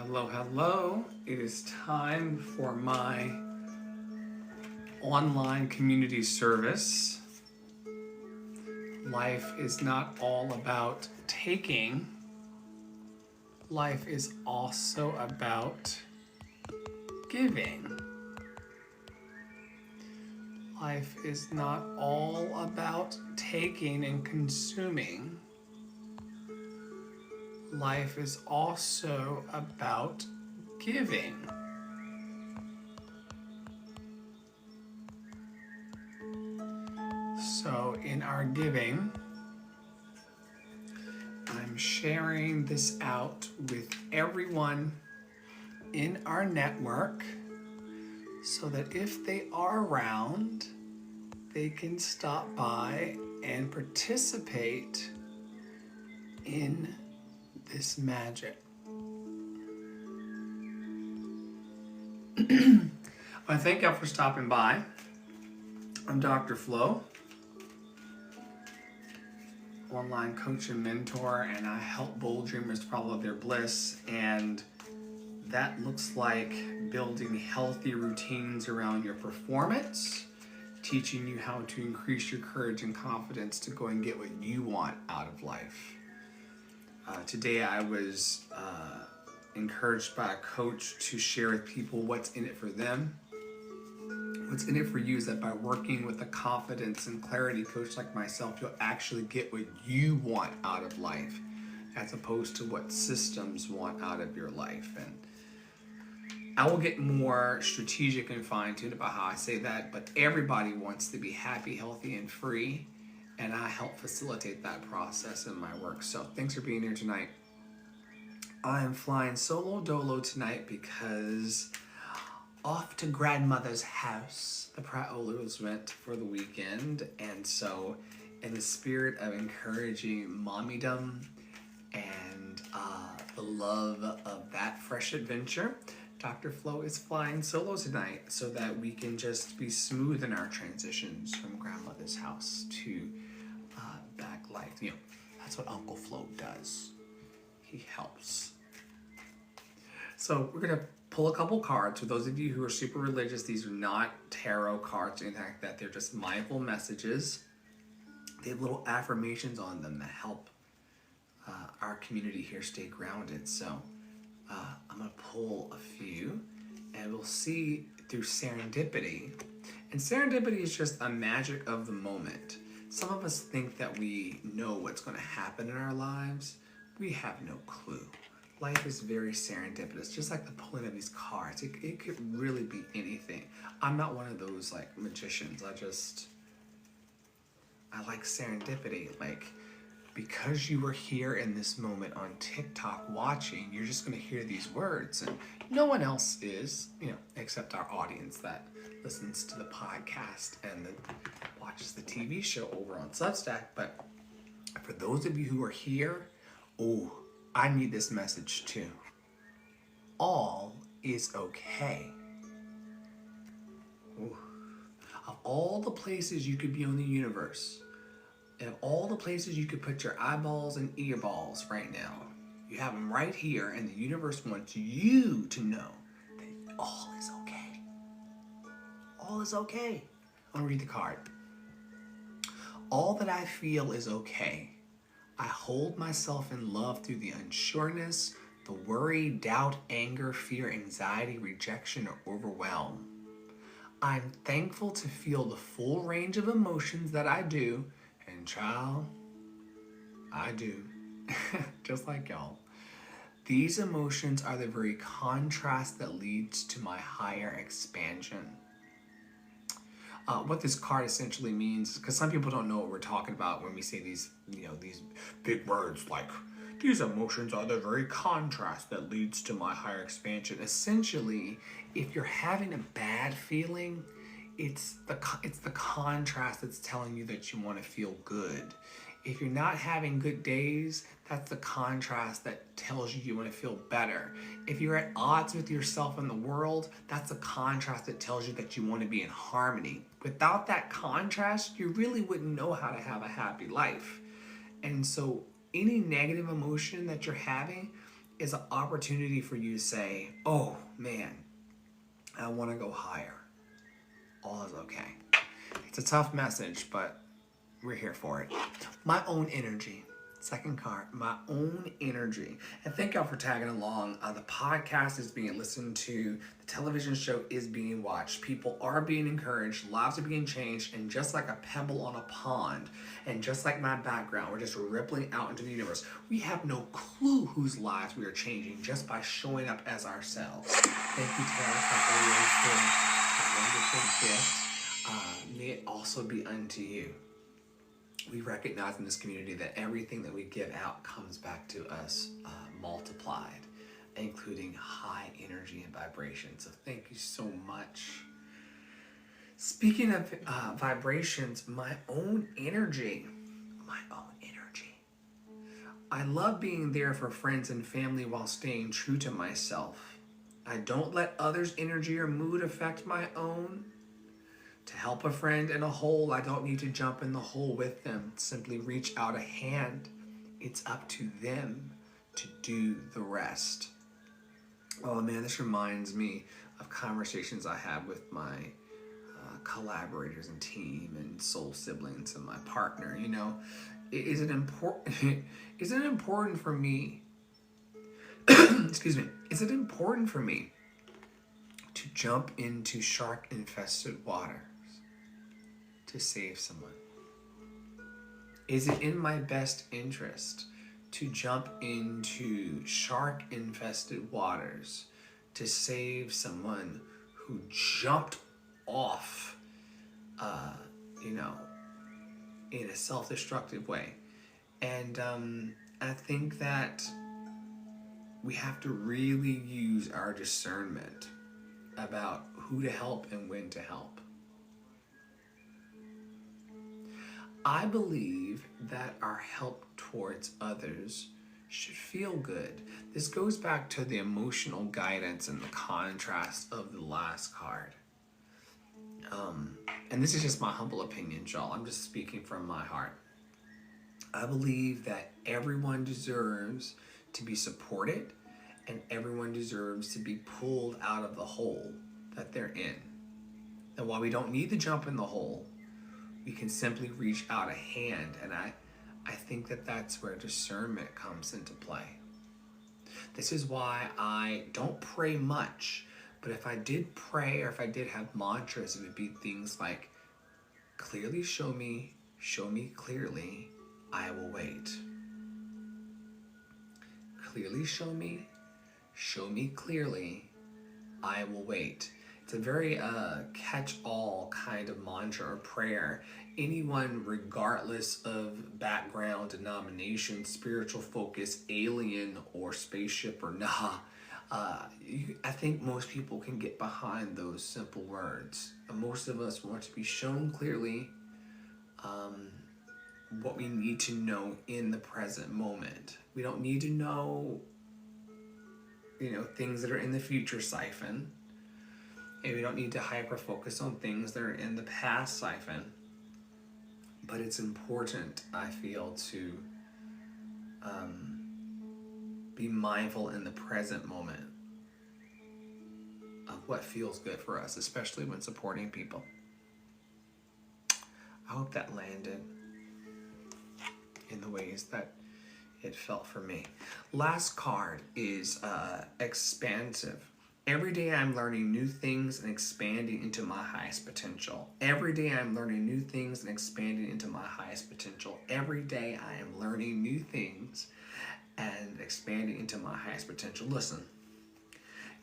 Hello. It is time for my online community service. Life is not all about taking. Life is also about giving. Life is not all about taking and consuming. Life is also about giving. So in our giving, I'm sharing this out with everyone in our network so that if they are around, they can stop by and participate in this magic. I thank y'all for stopping by. I'm Dr. Flo, online coach and mentor, and I help bold dreamers to follow their bliss. And that looks like building healthy routines around your performance, teaching you how to increase your courage and confidence to go and get what you want out of life. Today I was encouraged by a coach to share with people what's in it for them. What's in it for you is that by working with a confidence and clarity coach like myself, you'll actually get what you want out of life as opposed to what systems want out of your life. And I will get more strategic and fine-tuned about how I say that, but everybody wants to be happy, healthy, and free. And I help facilitate that process in my work. So thanks for being here tonight. I am flying solo dolo tonight because off to grandmother's house. The Pratt-Ollers went for the weekend. And so in the spirit of encouraging mommydom and the love of that fresh adventure, Dr. Flo is flying solo tonight so that we can just be smooth in our transitions from grandmother's house to back life. You know, that's what Uncle Flo does. He helps. So we're going to pull a couple cards. For those of you who are super religious, these are not tarot cards or anything like that. They're just mindful messages. They have little affirmations on them that help our community here stay grounded. So I'm going to pull a few and we'll see through serendipity. And serendipity is just a magic of the moment. Some of us think that we know what's going to happen in our lives. We have no clue. Life is very serendipitous, just like the pulling of these cards. It could really be anything. I'm not one of those like magicians. I like serendipity. Like, because you were here in this moment on TikTok watching, you're just going to hear these words, and no one else is, except our audience that listens to the podcast and then watches the TV show over on Substack. But for those of you who are here, I need this message too. All is okay. Of all the places you could be on the universe, and of all the places you could put your eyeballs and earballs right now, you have them right here, and the universe wants you to know that all is okay. All is okay. I'm gonna read the card. All that I feel is okay. I hold myself in love through the unsureness, the worry, doubt, anger, fear, anxiety, rejection, or overwhelm. I'm thankful to feel the full range of emotions that I do, and child, I do, just like y'all. These emotions are the very contrast that leads to my higher expansion. What this card essentially means, because some people don't know what we're talking about when we say these big words like, these emotions are the very contrast that leads to my higher expansion. Essentially, if you're having a bad feeling, it's the contrast that's telling you that you want to feel good. If you're not having good days, that's the contrast that tells you want to feel better. If you're at odds with yourself and the world, that's a contrast that tells you that you want to be in harmony. Without that contrast, you really wouldn't know how to have a happy life. And so any negative emotion that you're having is an opportunity for you to say, oh man, I want to go higher. All is okay. It's a tough message, but we're here for it. My own energy. Second card, my own energy. And thank y'all for tagging along. The podcast is being listened to. The television show is being watched. People are being encouraged. Lives are being changed. And just like a pebble on a pond, and just like my background, we're just rippling out into the universe. We have no clue whose lives we are changing just by showing up as ourselves. Thank you, Tara, for that wonderful gift. May it also be unto you. We recognize in this community that everything that we give out comes back to us multiplied, including high energy and vibration. So thank you so much. Speaking of vibrations, my own energy. I love being there for friends and family while staying true to myself. I don't let others' energy or mood affect my own. To help a friend in a hole, I don't need to jump in the hole with them. Simply reach out a hand. It's up to them to do the rest. Oh man, this reminds me of conversations I have with my collaborators and team and soul siblings and my partner. You know, is it important? Is it important for me? Excuse me. Is it important for me to jump into shark-infested water to save someone? Is it in my best interest to jump into shark-infested waters to save someone who jumped off, in a self-destructive way? And I think that we have to really use our discernment about who to help and when to help. I believe that our help towards others should feel good. This goes back to the emotional guidance and the contrast of the last card. And this is just my humble opinion, y'all. I'm just speaking from my heart. I believe that everyone deserves to be supported and everyone deserves to be pulled out of the hole that they're in. And while we don't need to jump in the hole, we can simply reach out a hand. And I think that that's where discernment comes into play. This is why I don't pray much, but if I did pray or if I did have mantras, it would be things like, clearly show me clearly, I will wait. Clearly show me clearly, I will wait. It's a very catch-all kind of mantra or prayer. Anyone, regardless of background, denomination, spiritual focus, alien or spaceship or nah, I think most people can get behind those simple words. Most of us want to be shown clearly what we need to know in the present moment. We don't need to know, things that are in the future siphon. And we don't need to hyper-focus on things that are in the past siphon. But it's important, I feel, to be mindful in the present moment of what feels good for us, especially when supporting people. I hope that landed in the ways that it felt for me. Last card is expansive. Every day I'm learning new things and expanding into my highest potential. Every day I'm learning new things and expanding into my highest potential. Every day I am learning new things and expanding into my highest potential. Listen,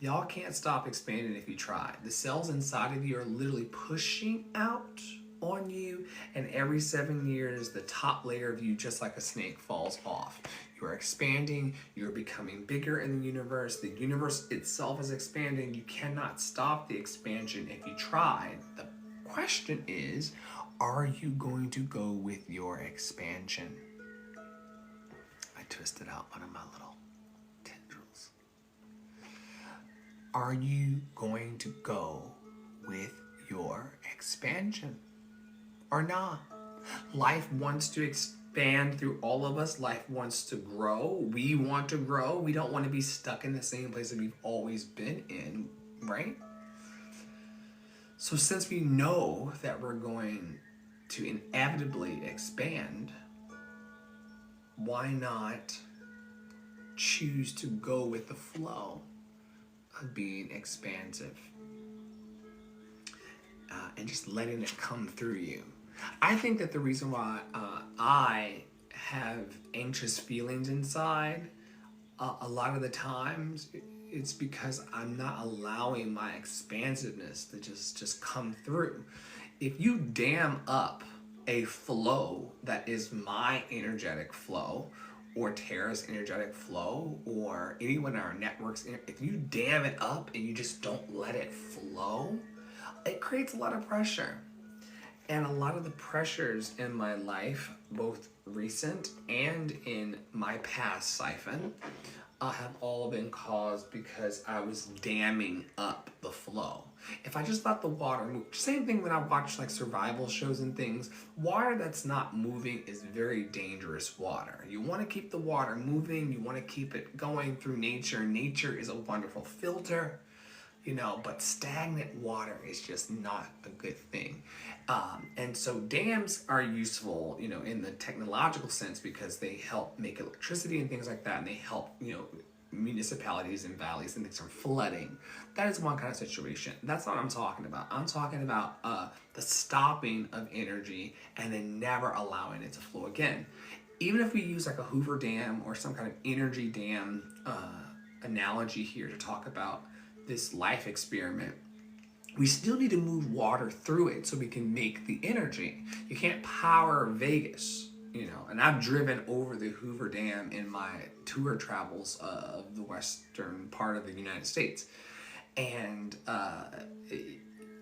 y'all can't stop expanding if you try. The cells inside of you are literally pushing out on you, and every 7 years the top layer of you, just like a snake, falls off. You are expanding, you're becoming bigger in the universe itself is expanding. You cannot stop the expansion if you try. The question is, are you going to go with your expansion? I twisted out one of my little tendrils. Are you going to go with your expansion or not? Life wants to expand through all of us. Life wants to grow. We want to grow. We don't want to be stuck in the same place that we've always been in, right? So since we know that we're going to inevitably expand, why not choose to go with the flow of being expansive and just letting it come through you? I think that the reason why I have anxious feelings inside a lot of the times, it's because I'm not allowing my expansiveness to just come through. If you dam up a flow that is my energetic flow, or Tara's energetic flow, or anyone in our networks, if you dam it up and you just don't let it flow, it creates a lot of pressure. And a lot of the pressures in my life, both recent and in my past siphon, have all been caused because I was damming up the flow. If I just let the water move, same thing when I watch like survival shows and things, water that's not moving is very dangerous water. You want to keep the water moving, you want to keep it going through nature. Nature is a wonderful filter, but stagnant water is just not a good thing. And so dams are useful, in the technological sense, because they help make electricity and things like that, and they help, municipalities and valleys and things from flooding. That is one kind of situation. That's not what I'm talking about. I'm talking about the stopping of energy and then never allowing it to flow again. Even if we use like a Hoover Dam or some kind of energy dam analogy here to talk about this life experiment, we still need to move water through it so we can make the energy. You can't power Vegas, and I've driven over the Hoover Dam in my tour travels of the western part of the United States. And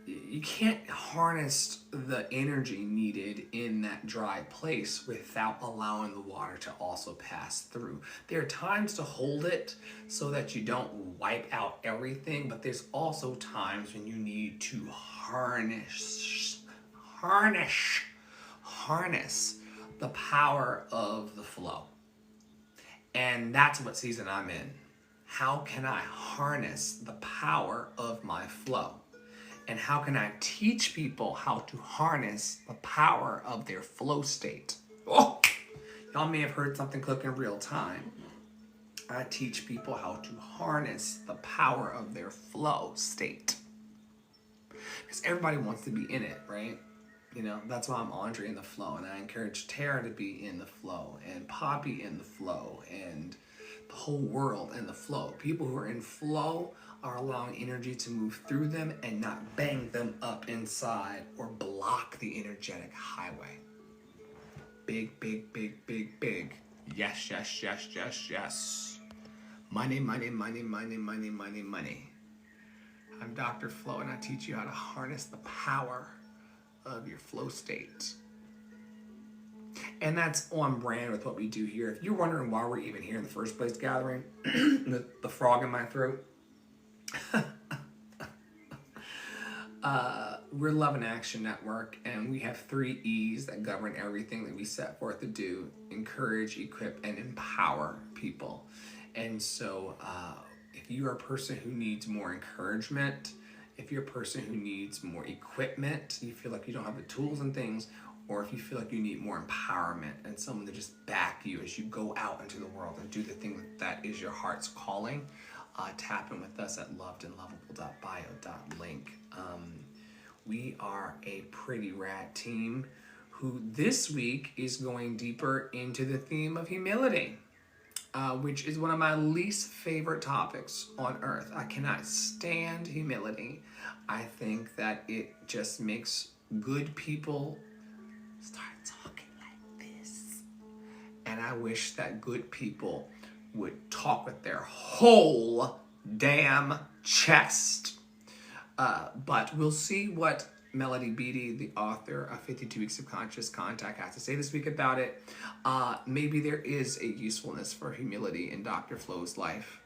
you can't harness the energy needed in that dry place without allowing the water to also pass through. There are times to hold it so that you don't wipe out everything, but there's also times when you need to harness the power of the flow. And that's what season I'm in. How can I harness the power of my flow? And how can I teach people how to harness the power of their flow state? Oh, y'all may have heard something click in real time. I teach people how to harness the power of their flow state. Because everybody wants to be in it, right? That's why I'm Andre in the flow, and I encourage Tara to be in the flow, and Poppy in the flow, and the whole world in the flow. People who are in flow are allowing energy to move through them and not bang them up inside or block the energetic highway. Big, big, big, big, big. Yes, yes, yes, yes, yes. Money, money, money, money, money, money, money. I'm Dr. Flow, and I teach you how to harness the power of your flow state. And that's on brand with what we do here. If you're wondering why we're even here in the first place gathering, the frog in my throat, we're Love and Action Network, and we have 3 E's that govern everything that we set forth to do: encourage, equip, and empower people. And so if you are a person who needs more encouragement, if you're a person who needs more equipment, you feel like you don't have the tools and things, or if you feel like you need more empowerment and someone to just back you as you go out into the world and do the thing that is your heart's calling, tap in with us at lovedandlovable.bio.link. We are a pretty rad team who this week is going deeper into the theme of humility, which is one of my least favorite topics on earth. I cannot stand humility. I think that it just makes good people start talking like this. And I wish that good people would talk with their whole damn chest. But we'll see what Melody Beattie, the author of 52 Weeks of Conscious Contact, has to say this week about it. Maybe there is a usefulness for humility in Dr. Flow's life.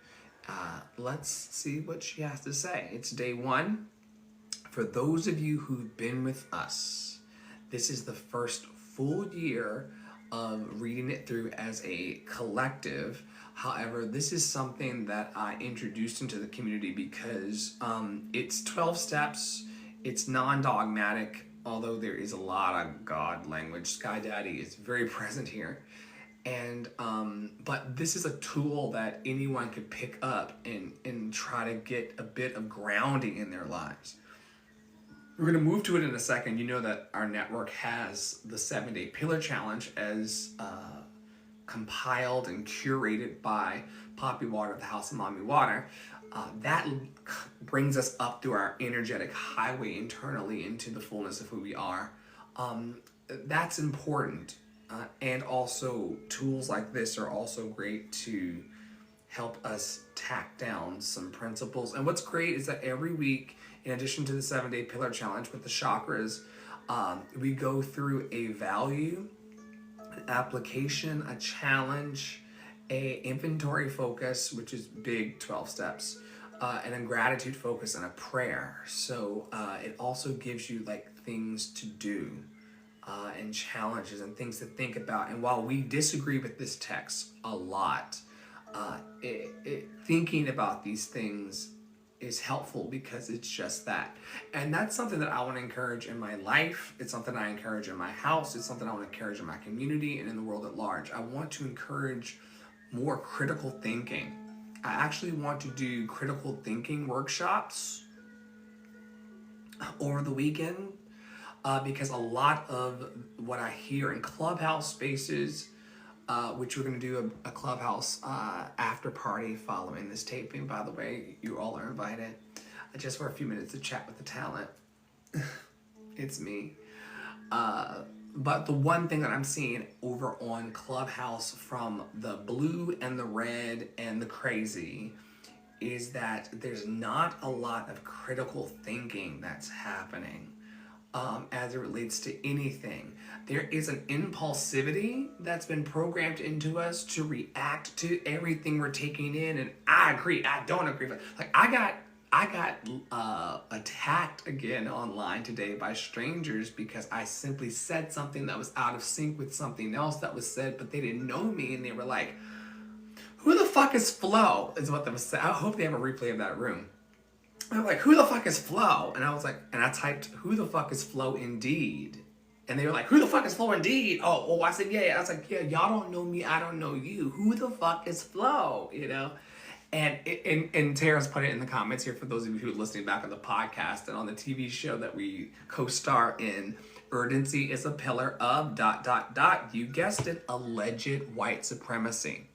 Let's see what she has to say. It's day 1. For those of you who've been with us, this is the first full year of reading it through as a collective. However, this is something that I introduced into the community because it's 12 steps. It's non-dogmatic, although there is a lot of God language. Sky Daddy is very present here. And but this is a tool that anyone could pick up and try to get a bit of grounding in their lives. We're going to move to it in a second. You know that our network has the 7-Day Pillar Challenge as compiled and curated by Poppy Water of the House of Mommy Water. That brings us up through our energetic highway internally into the fullness of who we are. That's important. And also tools like this are also great to help us tack down some principles. And what's great is that every week, in addition to the 7-Day Pillar Challenge with the chakras, we go through a value, an application, a challenge, a inventory focus, which is big, 12 steps, and a gratitude focus and a prayer. So it also gives you like things to do and challenges and things to think about. And while we disagree with this text a lot, thinking about these things is helpful because it's just that. And that's something that I want to encourage in my life. It's something I encourage in my house. It's something I want to encourage in my community and in the world at large. I want to encourage more critical thinking. I actually want to do critical thinking workshops over the weekend because a lot of what I hear in Clubhouse spaces, which we're going to do a Clubhouse after party following this taping. By the way, you all are invited just for a few minutes to chat with the talent. It's me. But the one thing that I'm seeing over on Clubhouse from the blue and the red and the crazy is that there's not a lot of critical thinking that's happening as it relates to anything. There is an impulsivity that's been programmed into us to react to everything we're taking in, and I agree, I don't agree. Like I got attacked again online today by strangers because I simply said something that was out of sync with something else that was said, but they didn't know me, and they were like, "Who the fuck is Flo?" is what they was saying. I hope they have a replay of that room. They're like, "Who the fuck is Flo?" And I was like, and I typed, "Who the fuck is Flo indeed?" And they were like, "Who the fuck is Flo indeed?" Oh, I said, yeah. I was like, yeah, y'all don't know me, I don't know you. Who the fuck is Flo? You know? And Tara's put it in the comments here for those of you who are listening back on the podcast and on the TV show that we co-star in. Urgency is a pillar of ... You guessed it, alleged white supremacy.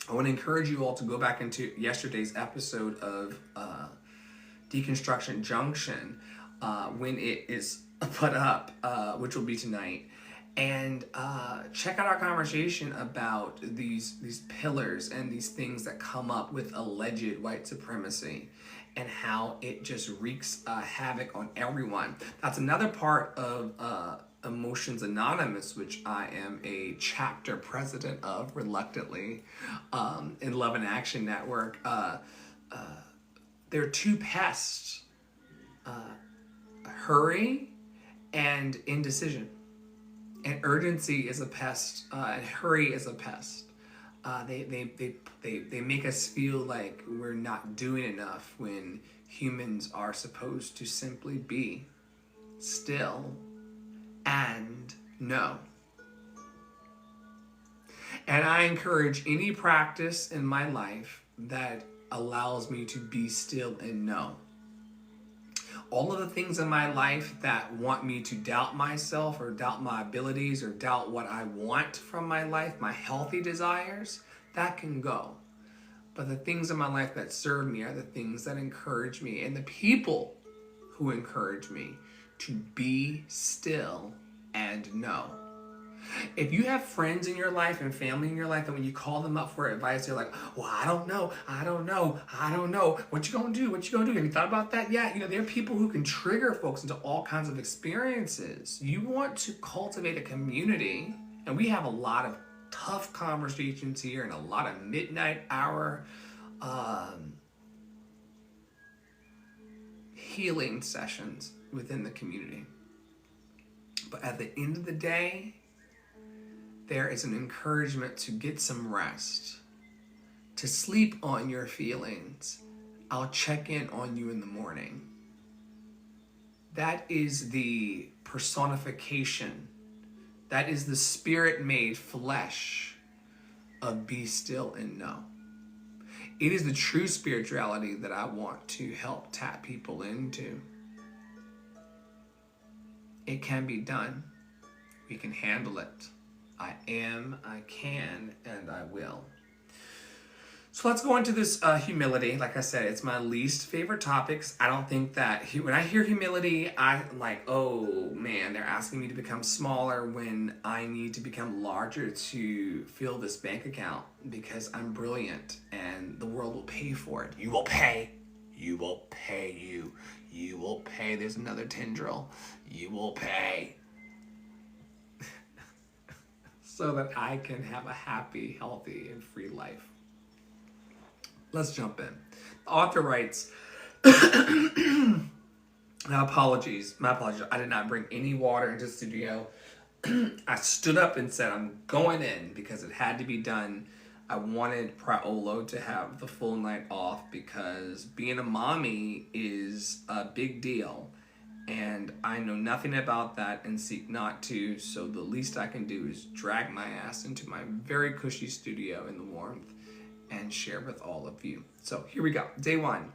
I want to encourage you all to go back into yesterday's episode of Deconstruction Junction when it is put up, which will be tonight, and check out our conversation about these pillars and these things that come up with alleged white supremacy and how it just wreaks havoc on everyone. That's another part of Emotions Anonymous, which I am a chapter president of reluctantly in Love and Action Network. There are two pests, hurry and indecision. And urgency is a pest, and hurry is a pest. They make us feel like we're not doing enough when humans are supposed to simply be still and know. And I encourage any practice in my life that allows me to be still and know. All of the things in my life that want me to doubt myself or doubt my abilities or doubt what I want from my life, my healthy desires, that can go. But the things in my life that serve me are the things that encourage me and the people who encourage me to be still and know. If you have friends in your life and family in your life that when you call them up for advice, they're like, "Well, I don't know. What you gonna do? Have you thought about that?" Yeah, there are people who can trigger folks into all kinds of experiences. You want to cultivate a community, and we have a lot of tough conversations here and a lot of midnight hour healing sessions within the community. But at the end of the day, there is an encouragement to get some rest, to sleep on your feelings. I'll check in on you in the morning. That is the personification. That is the spirit made flesh of be still and know. It is the true spirituality that I want to help tap people into. It can be done. We can handle it. I am, I can, and I will. So let's go into this humility. Like I said, it's my least favorite topics. I don't think that, when I hear humility, I'm like, oh man, they're asking me to become smaller when I need to become larger to fill this bank account because I'm brilliant and the world will pay for it. You will pay. You will pay you. You will pay. There's another tendril. You will pay. So that I can have a happy, healthy, and free life. Let's jump in. The author writes, my apologies. I did not bring any water into the studio. I stood up and said, I'm going in because it had to be done. I wanted Praolo to have the full night off because being a mommy is a big deal. And I know nothing about that and seek not to. So the least I can do is drag my ass into my very cushy studio in the warmth and share with all of you. So here we go. Day one.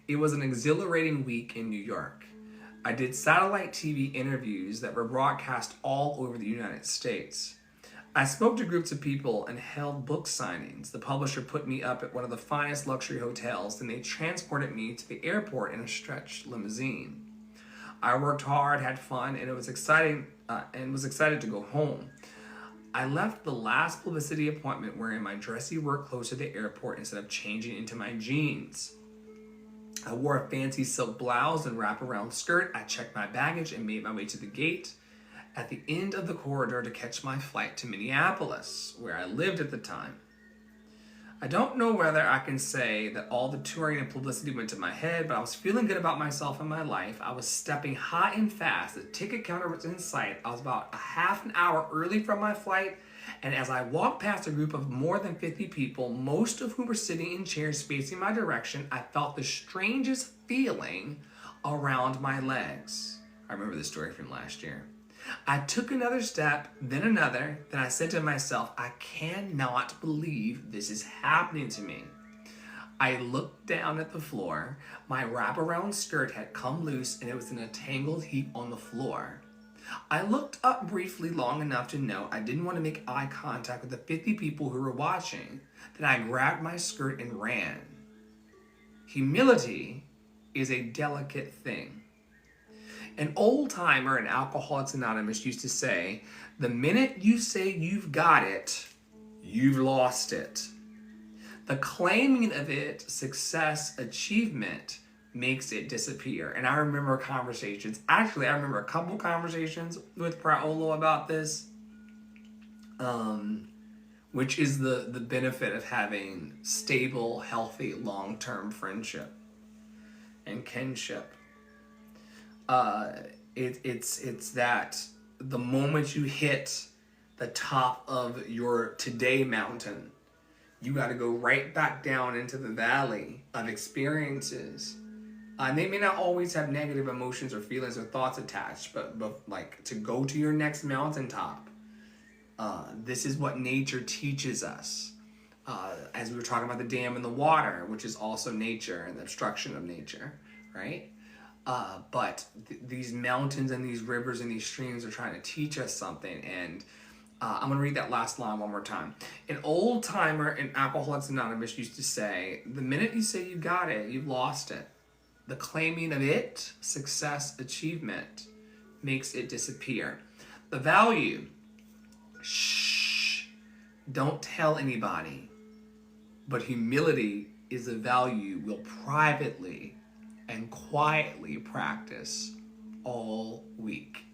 It was an exhilarating week in New York. I did satellite TV interviews that were broadcast all over the United States. I spoke to groups of people and held book signings. The publisher put me up at one of the finest luxury hotels, and they transported me to the airport in a stretched limousine. I worked hard, had fun, and it was exciting, and was excited to go home. I left the last publicity appointment wearing my dressy work clothes to the airport instead of changing into my jeans. I wore a fancy silk blouse and wraparound skirt. I checked my baggage and made my way to the gate at the end of the corridor to catch my flight to Minneapolis, where I lived at the time. I don't know whether I can say that all the touring and publicity went to my head, but I was feeling good about myself and my life. I was stepping high and fast. The ticket counter was in sight. I was about a half an hour early from my flight, and as I walked past a group of more than 50 people, most of whom were sitting in chairs facing my direction, I felt the strangest feeling around my legs. I remember this story from last year. I took another step, then another, then I said to myself, I cannot believe this is happening to me. I looked down at the floor. My wraparound skirt had come loose and it was in a tangled heap on the floor. I looked up briefly long enough to know I didn't want to make eye contact with the 50 people who were watching. Then I grabbed my skirt and ran. Humility is a delicate thing. An old-timer in Alcoholics Anonymous used to say, the minute you say you've got it, you've lost it. The claiming of it, success, achievement, makes it disappear. And I remember conversations, actually I remember a couple conversations with Praolo about this, which is the benefit of having stable, healthy, long-term friendship and kinship. It's that the moment you hit the top of your today mountain, you got to go right back down into the valley of experiences. And they may not always have negative emotions or feelings or thoughts attached, but like to go to your next mountaintop. This is what nature teaches us. As we were talking about the dam and the water, which is also nature and the obstruction of nature, right? But these mountains and these rivers and these streams are trying to teach us something. And I'm going to read that last line one more time. An old timer in Alcoholics Anonymous used to say, the minute you say you got it, you've lost it. The claiming of it, success, achievement, makes it disappear. The value, shh, don't tell anybody. But humility is a value we'll privately and quietly practice all week.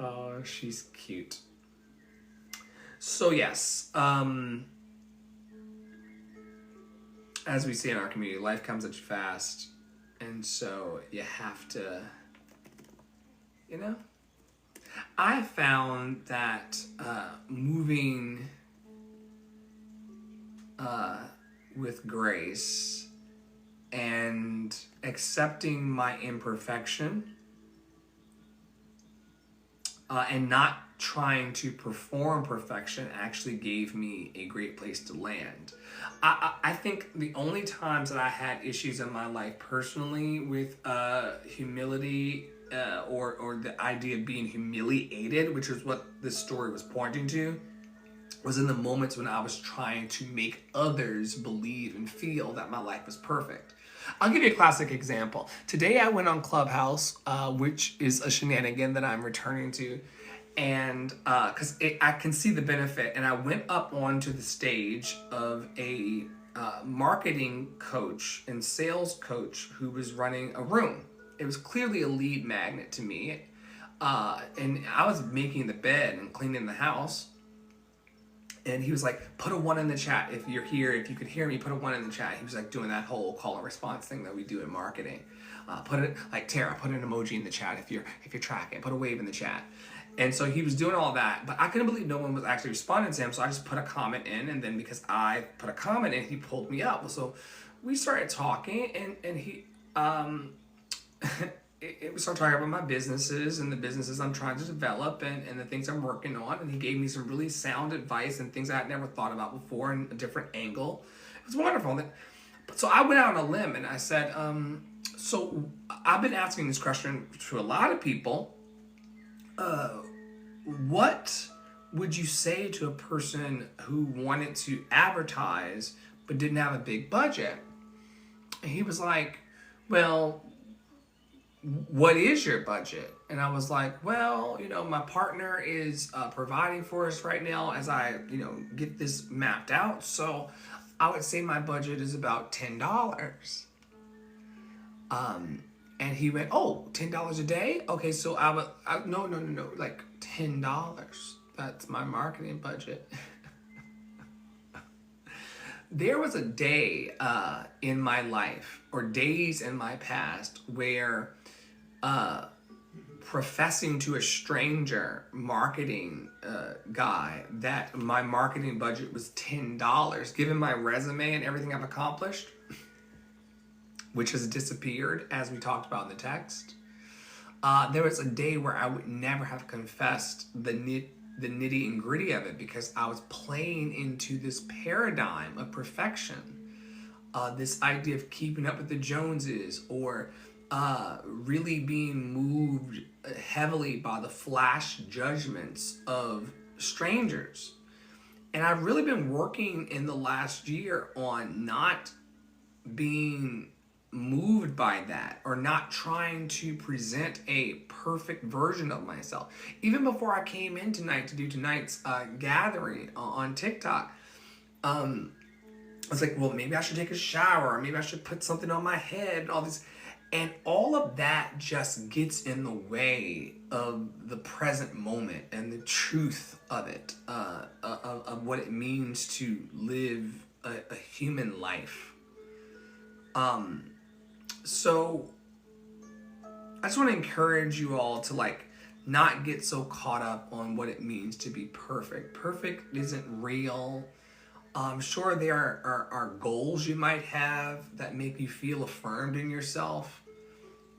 Oh, she's cute. So yes, as we say in our community, life comes at you fast, and so you have to, I found that moving with grace and accepting my imperfection and not trying to perform perfection actually gave me a great place to land. I think the only times that I had issues in my life personally with humility or the idea of being humiliated, which is what this story was pointing to, was in the moments when I was trying to make others believe and feel that my life was perfect. I'll give you a classic example. Today I went on Clubhouse, which is a shenanigan that I'm returning to, and because I can see the benefit, and I went up onto the stage of a marketing coach and sales coach who was running a room. It was clearly a lead magnet to me, and I was making the bed and cleaning the house. And he was like, put a 1 in the chat if you're here. If you could hear me, put a 1 in the chat. He was like doing that whole call and response thing that we do in marketing. Put it like Tara, put an emoji in the chat if you're tracking. Put a wave in the chat. And so he was doing all that, but I couldn't believe no one was actually responding to him. So I just put a comment in, and then because I put a comment in, he pulled me up. So we started talking, and he we started talking about my businesses and the businesses I'm trying to develop and the things I'm working on. And he gave me some really sound advice and things I had never thought about before in a different angle. It was wonderful. So I went out on a limb and I said, so I've been asking this question to a lot of people. What would you say to a person who wanted to advertise but didn't have a big budget? And he was like, well, what is your budget? And I was like, well, my partner is providing for us right now as I, get this mapped out. So I would say my budget is about $10. And he went, oh, $10 a day? Okay, so no, like $10. That's my marketing budget. There was a day in my life, or days in my past, where professing to a stranger marketing guy that my marketing budget was $10, given my resume and everything I've accomplished, which has disappeared as we talked about in the text. There was a day where I would never have confessed the nitty and gritty of it because I was playing into this paradigm of perfection, this idea of keeping up with the Joneses, or really being moved heavily by the flash judgments of strangers. And I've really been working in the last year on not being moved by that, or not trying to present a perfect version of myself. Even before I came in tonight to do tonight's gathering on TikTok, I was like, well, maybe I should take a shower, or maybe I should put something on my head, and all this. And all of that just gets in the way of the present moment and the truth of it, of what it means to live a human life. So I just want to encourage you all to not get so caught up on what it means to be perfect. Perfect isn't real. I'm sure there are goals you might have that make you feel affirmed in yourself,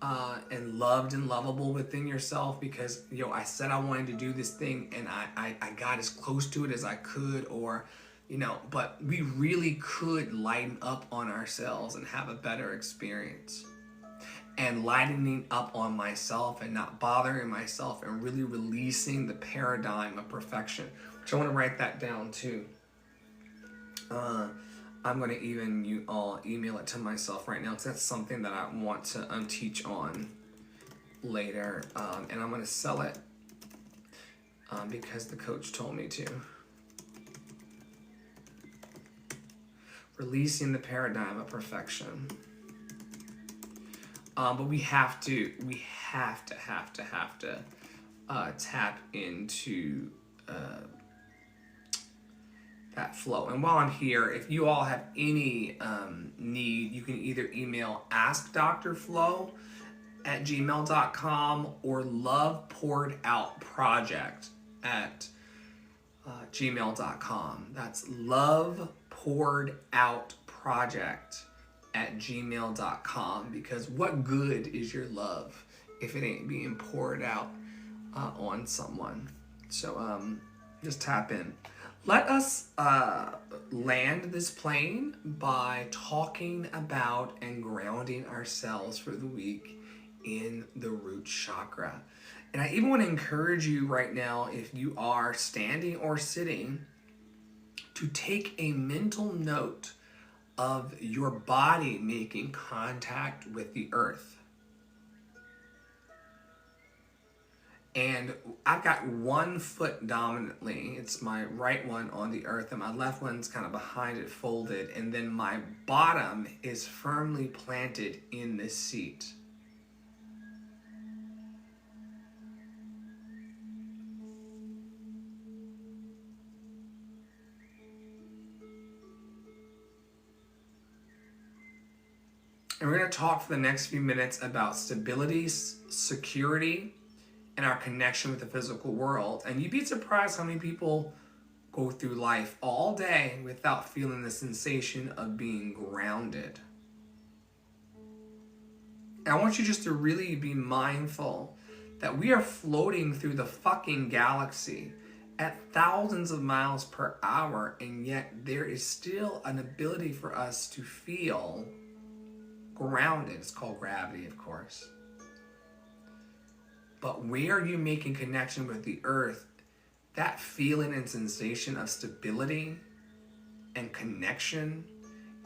and loved and lovable within yourself because, I said I wanted to do this thing and I got as close to it as I could, or, but we really could lighten up on ourselves and have a better experience. And lightening up on myself and not bothering myself and really releasing the paradigm of perfection, which I want to write that down too. I'm going to even you all email it to myself right now because that's something that I want to teach on later. And I'm going to sell it because the coach told me to. Releasing the paradigm of perfection. But we have to tap into that flow. And while I'm here, if you all have any need, you can either email askdrflo lovepoursedout@gmail.com or lovepouredoutproject@gmail.com. That's lovepouredoutproject@gmail.com, because what good is your love if it ain't being poured out on someone? So just tap in. Let us land this plane by talking about and grounding ourselves for the week in the root chakra. And I even want to encourage you right now, if you are standing or sitting, to take a mental note of your body making contact with the earth. And I've got one foot dominantly, it's my right one on the earth, and my left one's kind of behind it, folded, and then my bottom is firmly planted in the seat. And we're going to talk for the next few minutes about stability, security, and our connection with the physical world. And you'd be surprised how many people go through life all day without feeling the sensation of being grounded. And I want you just to really be mindful that we are floating through the fucking galaxy at thousands of miles per hour, and yet there is still an ability for us to feel grounded. It's called gravity, of course. But where you're making connection with the earth, that feeling and sensation of stability and connection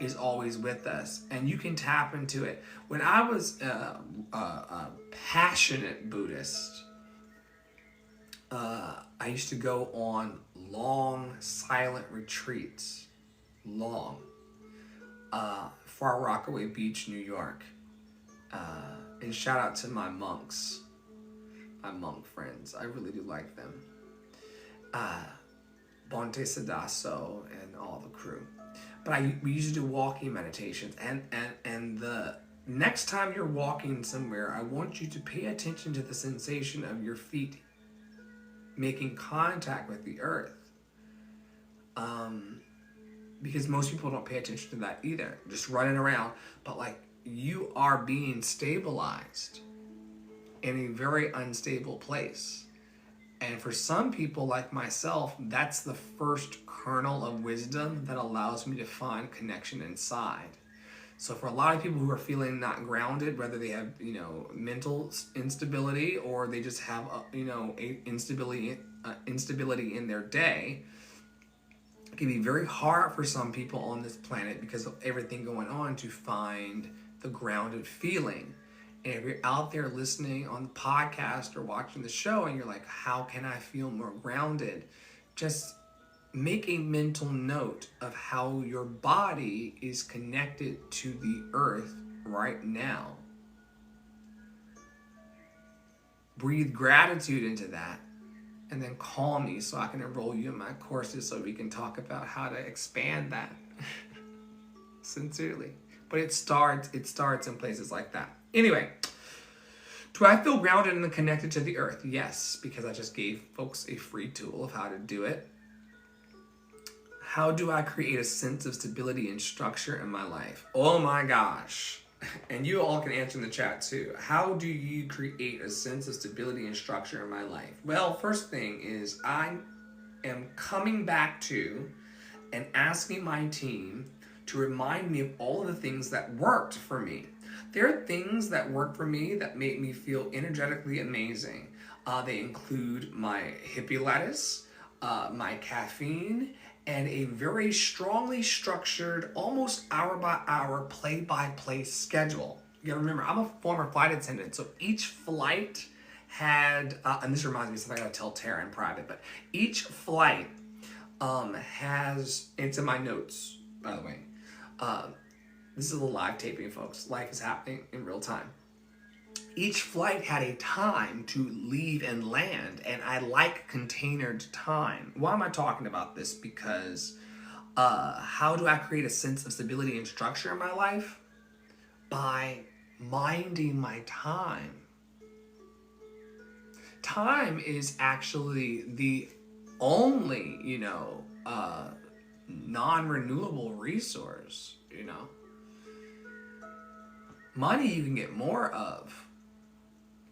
is always with us. And you can tap into it. When I was a passionate Buddhist, I used to go on long, silent retreats. Far Rockaway Beach, New York. And shout out to my monks. My monk friends. I really do like them. Bonte Sadasso and all the crew. But we used to do walking meditations. And the next time you're walking somewhere, I want you to pay attention to the sensation of your feet making contact with the earth. Because most people don't pay attention to that either. Just running around. But like, you are being stabilized in a very unstable place. And for some people like myself, that's the first kernel of wisdom that allows me to find connection inside. So for a lot of people who are feeling not grounded, whether they have, mental instability or they just have, instability in their day, it can be very hard for some people on this planet because of everything going on to find the grounded feeling. And if you're out there listening on the podcast or watching the show and you're like, how can I feel more grounded? Just make a mental note of how your body is connected to the earth right now. Breathe gratitude into that, and then call me so I can enroll you in my courses so we can talk about how to expand that. Sincerely. But it starts in places like that. Anyway, do I feel grounded and connected to the earth? Yes, because I just gave folks a free tool of how to do it. How do I create a sense of stability and structure in my life? Oh my gosh. And you all can answer in the chat too. How do you create a sense of stability and structure in my life? Well, first thing is I am coming back to and asking my team to remind me of all of the things that worked for me. There are things that work for me that make me feel energetically amazing. They include my hippie lettuce, my caffeine, and a very strongly structured, almost hour-by-hour, play-by-play schedule. You gotta remember, I'm a former flight attendant, so each flight had, and this reminds me of something I gotta tell Tara in private, but each flight has, it's in my notes, by the way, this is a live taping, folks. Life is happening in real time. Each flight had a time to leave and land, and I like containered time. Why am I talking about this? Because how do I create a sense of stability and structure in my life? By minding my time. time is actually the only, non-renewable resource, Money you can get more of.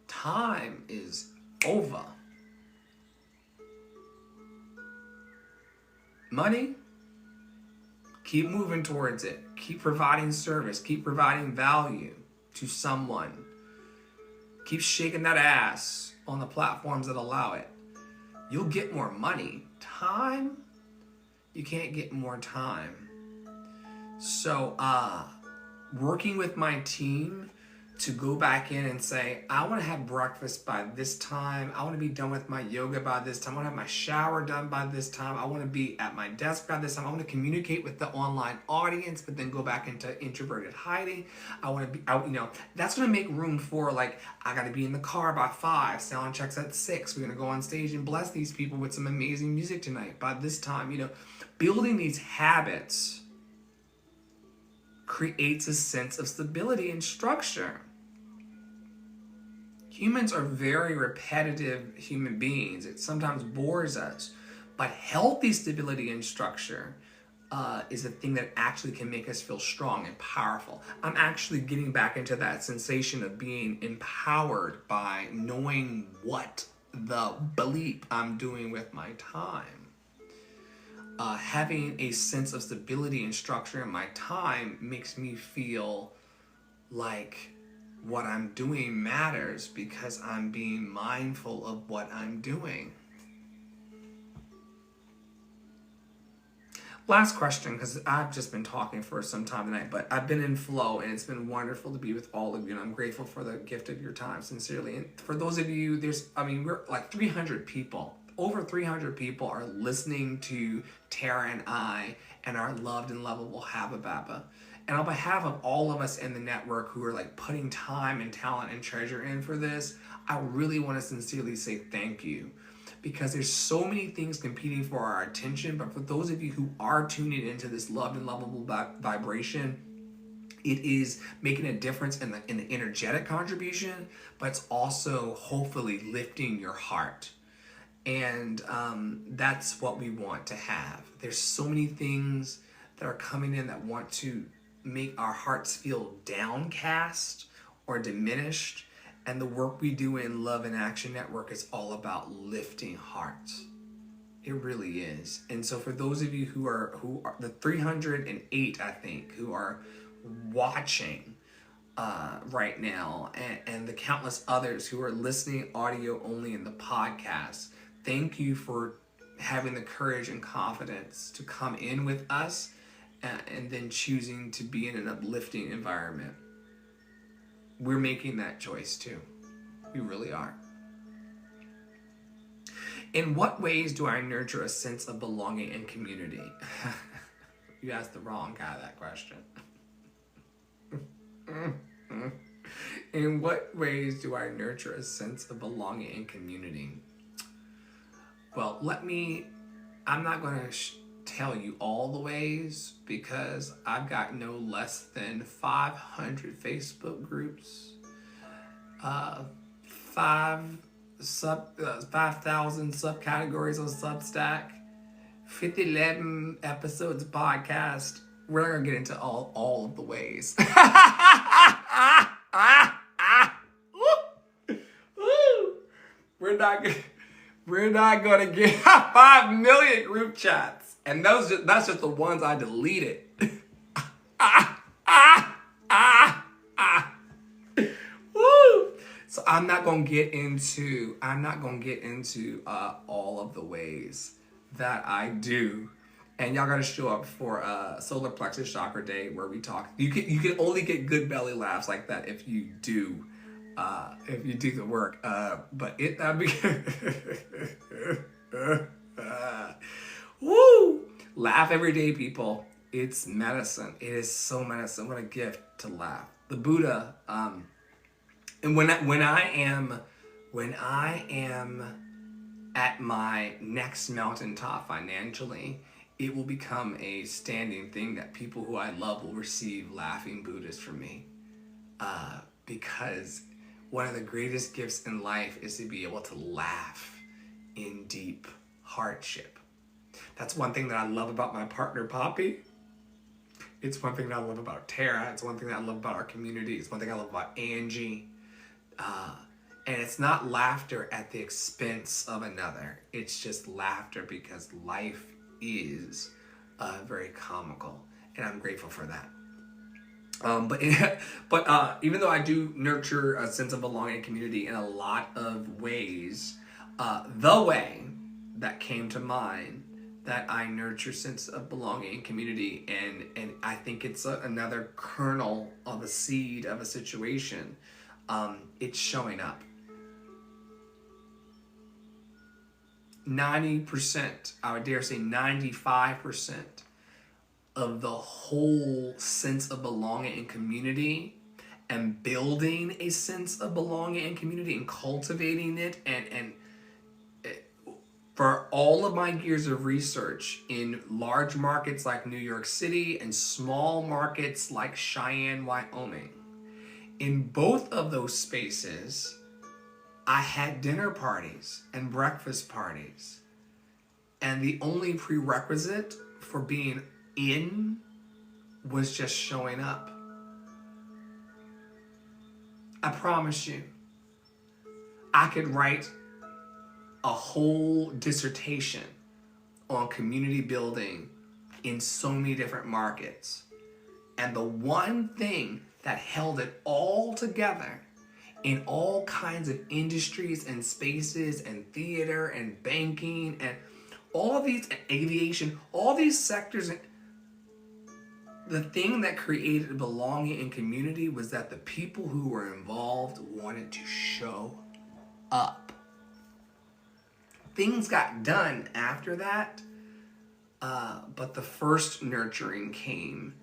Time is over. Money, keep moving towards it. Keep providing service. Keep providing value to someone. Keep shaking that ass on the platforms that allow it. You'll get more money. Time, you can't get more time. So, working with my team to go back in and say, I want to have breakfast by this time. I want to be done with my yoga by this time. I want to have my shower done by this time. I want to be at my desk by this time. I want to communicate with the online audience, but then go back into introverted hiding. I want to be, that's going to make room for, I got to be in the car by 5. Sound checks at 6. We're going to go on stage and bless these people with some amazing music tonight. By this time, building these habits creates a sense of stability and structure. Humans are very repetitive human beings. It sometimes bores us. But healthy stability and structure is a thing that actually can make us feel strong and powerful. I'm actually getting back into that sensation of being empowered by knowing what the bleep I'm doing with my time. Having a sense of stability and structure in my time makes me feel like what I'm doing matters because I'm being mindful of what I'm doing. Last question, because I've just been talking for some time tonight, but I've been in flow and it's been wonderful to be with all of you, and I'm grateful for the gift of your time, sincerely. And for those of you, we're like 300 people. Over 300 people are listening to Tara and I and our loved and lovable Habababa. And on behalf of all of us in the network who are putting time and talent and treasure in for this, I really want to sincerely say thank you. Because there's so many things competing for our attention, but for those of you who are tuning into this loved and lovable vibration, it is making a difference in the energetic contribution, but it's also hopefully lifting your heart. And that's what we want to have. There's so many things that are coming in that want to make our hearts feel downcast or diminished. And the work we do in Love in Action Network is all about lifting hearts. It really is. And so for those of you who are the 308, I think, who are watching right now, and the countless others who are listening audio only in the podcast, thank you for having the courage and confidence to come in with us and then choosing to be in an uplifting environment. We're making that choice too. We really are. In what ways do I nurture a sense of belonging and community? You asked the wrong guy that question. In what ways do I nurture a sense of belonging and community? Well, I'm not going to tell you all the ways because I've got no less than 500 Facebook groups, 5,000 subcategories on Substack, 11 episodes of podcast. We're not going to get into all of the ways. We're not going to get 5 million group chats. And that's just the ones I deleted. Woo! So I'm not going to get into all of the ways that I do. And y'all got to show up for Solar Plexus Chakra Day where we talk. You can only get good belly laughs like that if you do the work. But that'd be woo! Laugh every day, people. It's medicine. It is so medicine. What a gift to laugh. The Buddha. And when I am at my next mountaintop financially, it will become a standing thing that people who I love will receive laughing Buddhas from me. Because one of the greatest gifts in life is to be able to laugh in deep hardship. That's one thing that I love about my partner, Poppy. It's one thing that I love about Tara. It's one thing that I love about our community. It's one thing I love about Angie. And it's not laughter at the expense of another. It's just laughter because life is very comical. And I'm grateful for that. But even though I do nurture a sense of belonging and community in a lot of ways, the way that came to mind that I nurture sense of belonging and community, and I think it's another kernel of a seed of a situation, it's showing up. 90%, I would dare say 95% of the whole sense of belonging and community, and building a sense of belonging and community and cultivating it, and for all of my years of research in large markets like New York City and small markets like Cheyenne, Wyoming, in both of those spaces, I had dinner parties and breakfast parties. And the only prerequisite for being in was just showing up. I promise you, I could write a whole dissertation on community building in so many different markets. And the one thing that held it all together in all kinds of industries and spaces and theater and banking and all of these, aviation, all these sectors, and the thing that created belonging and community was that the people who were involved wanted to show up. Things got done after that, but the first nurturing came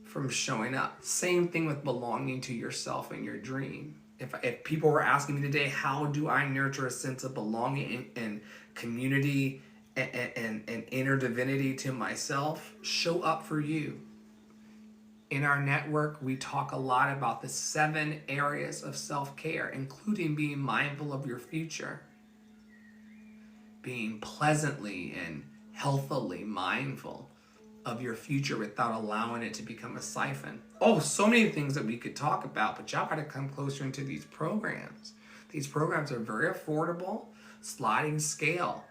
from showing up. Same thing with belonging to yourself and your dream. If people were asking me today, how do I nurture a sense of belonging and community and inner divinity to myself? Show up for you. In our network, we talk a lot about the 7 areas of self-care, including being mindful of your future, being pleasantly and healthily mindful of your future without allowing it to become a siphon. Oh, so many things that we could talk about, but y'all gotta come closer into these programs. These programs are very affordable, sliding scale,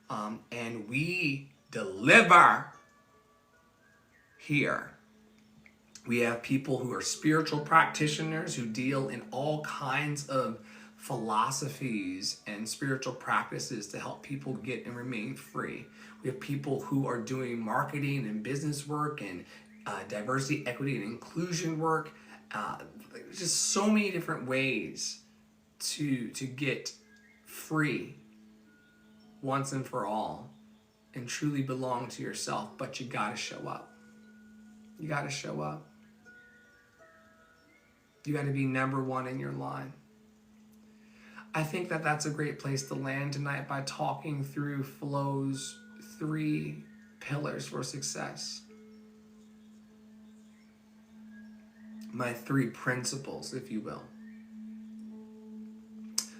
and we deliver here. We have people who are spiritual practitioners who deal in all kinds of philosophies and spiritual practices to help people get and remain free. We have people who are doing marketing and business work and diversity, equity, and inclusion work. Just so many different ways to get free once and for all and truly belong to yourself, but you gotta show up. You gotta show up. You gotta be number one in your line. I think that that's a great place to land tonight by talking through Flow's 3 pillars for success. My 3 principles, if you will.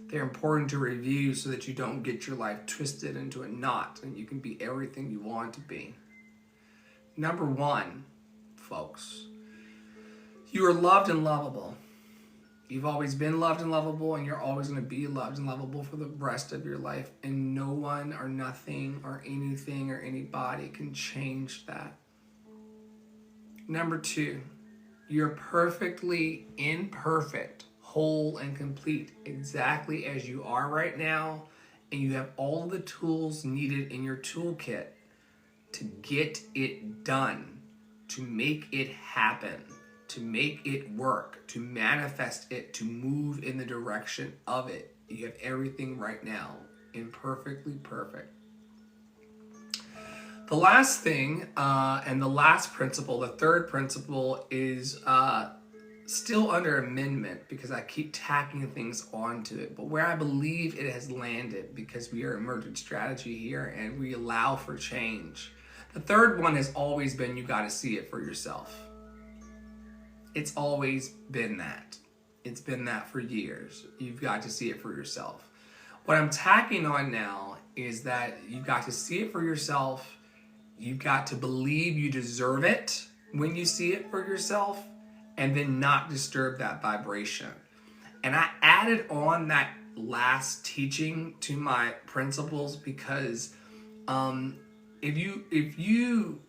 They're important to review so that you don't get your life twisted into a knot and you can be everything you want to be. Number 1, folks, you are loved and lovable. You've always been loved and lovable, and you're always going to be loved and lovable for the rest of your life. And no one or nothing or anything or anybody can change that. Number 2, you're perfectly imperfect, whole and complete, exactly as you are right now. And you have all the tools needed in your toolkit to get it done, to make it happen, to make it work, to manifest it, to move in the direction of it. You have everything right now, imperfectly perfect. The last thing, and the last principle, the third principle, is still under amendment because I keep tacking things onto it, but where I believe it has landed, because we are emergent strategy here and we allow for change. The third one has always been, you got to see it for yourself. It's always been that. It's been that for years. You've got to see it for yourself. What I'm tacking on now is that you've got to see it for yourself. You've got to believe you deserve it when you see it for yourself, and then not disturb that vibration. And I added on that last teaching to my principles because if you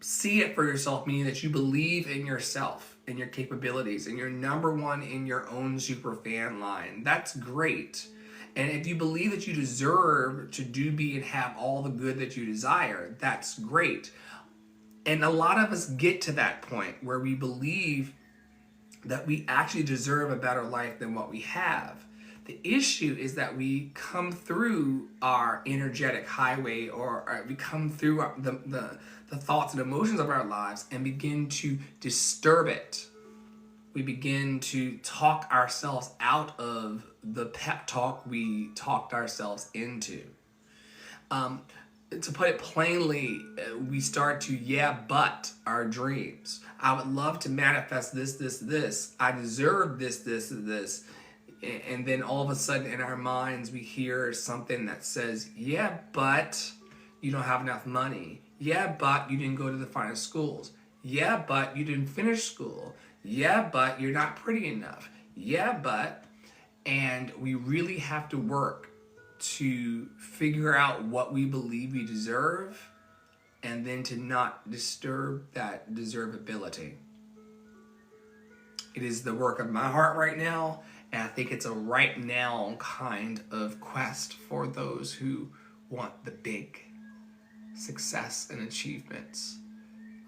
see it for yourself, meaning that you believe in yourself and your capabilities and you're number one in your own super fan line, that's great. And if you believe that you deserve to do, be, and have all the good that you desire, that's great. And a lot of us get to that point where we believe that we actually deserve a better life than what we have. The issue is that we come through our energetic highway, or we come through the thoughts and emotions of our lives and begin to disturb it. We begin to talk ourselves out of the pep talk we talked ourselves into. To put it plainly, we start to but our dreams. I would love to manifest this. I deserve this. And then all of a sudden in our minds, we hear something that says, but you don't have enough money. But you didn't go to the finest schools. But you didn't finish school. But you're not pretty enough. But. And we really have to work to figure out what we believe we deserve, and then to not disturb that deservability. It is the work of my heart right now, and I think it's a right now kind of quest for those who want the big success and achievements.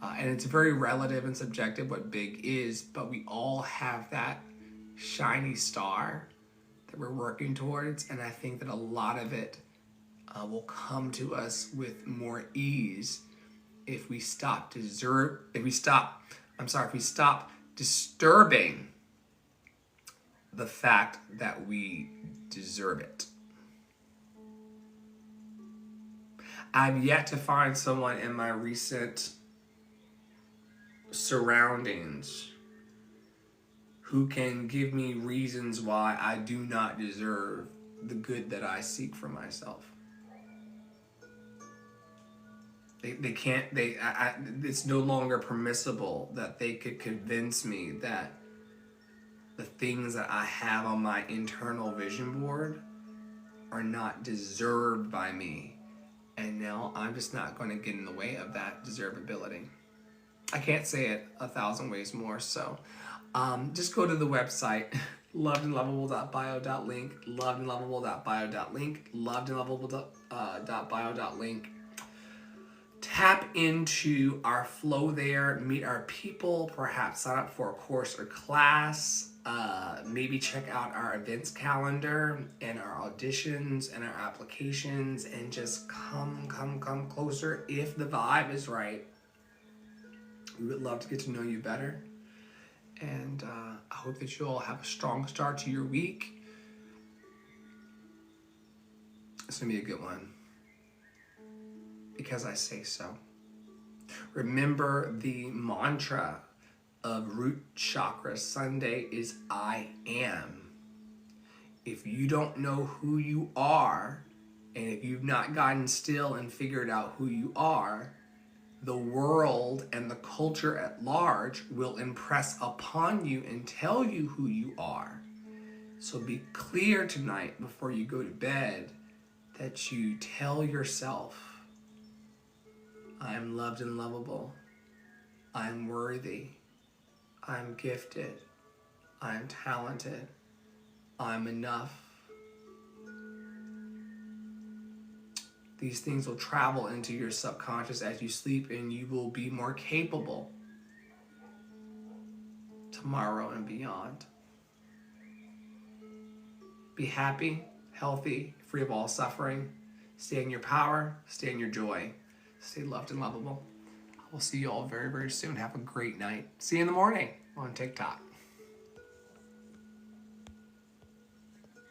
And it's very relative and subjective what big is, but we all have that shiny star that we're working towards, and I think that a lot of it will come to us with more ease if we stop disturbing the fact that we deserve it. I've yet to find someone in my recent surroundings who can give me reasons why I do not deserve the good that I seek for myself. They can't, it's no longer permissible that they could convince me that the things that I have on my internal vision board are not deserved by me. And now I'm just not going to get in the way of that deservability. I can't say it 1,000 ways more, so just go to the website, lovedandlovable.bio.link, lovedandlovable.bio.link, lovedandlovable.bio.link. Tap into our flow there, meet our people, perhaps sign up for a course or class, maybe check out our events calendar and our auditions and our applications, and just come closer if the vibe is right. We would love to get to know you better. And I hope that you all have a strong start to your week. It's going to be a good one, because I say so. Remember, the mantra of Root Chakra Sunday is I am. If you don't know who you are, and if you've not gotten still and figured out who you are, the world and the culture at large will impress upon you and tell you who you are. So be clear tonight before you go to bed that you tell yourself, I am loved and lovable. I am worthy. I am gifted. I am talented. I am enough. These things will travel into your subconscious as you sleep, and you will be more capable tomorrow and beyond. Be happy, healthy, free of all suffering. Stay in your power, stay in your joy. Stay loved and lovable. I will see you all very, very soon. Have a great night. See you in the morning on TikTok.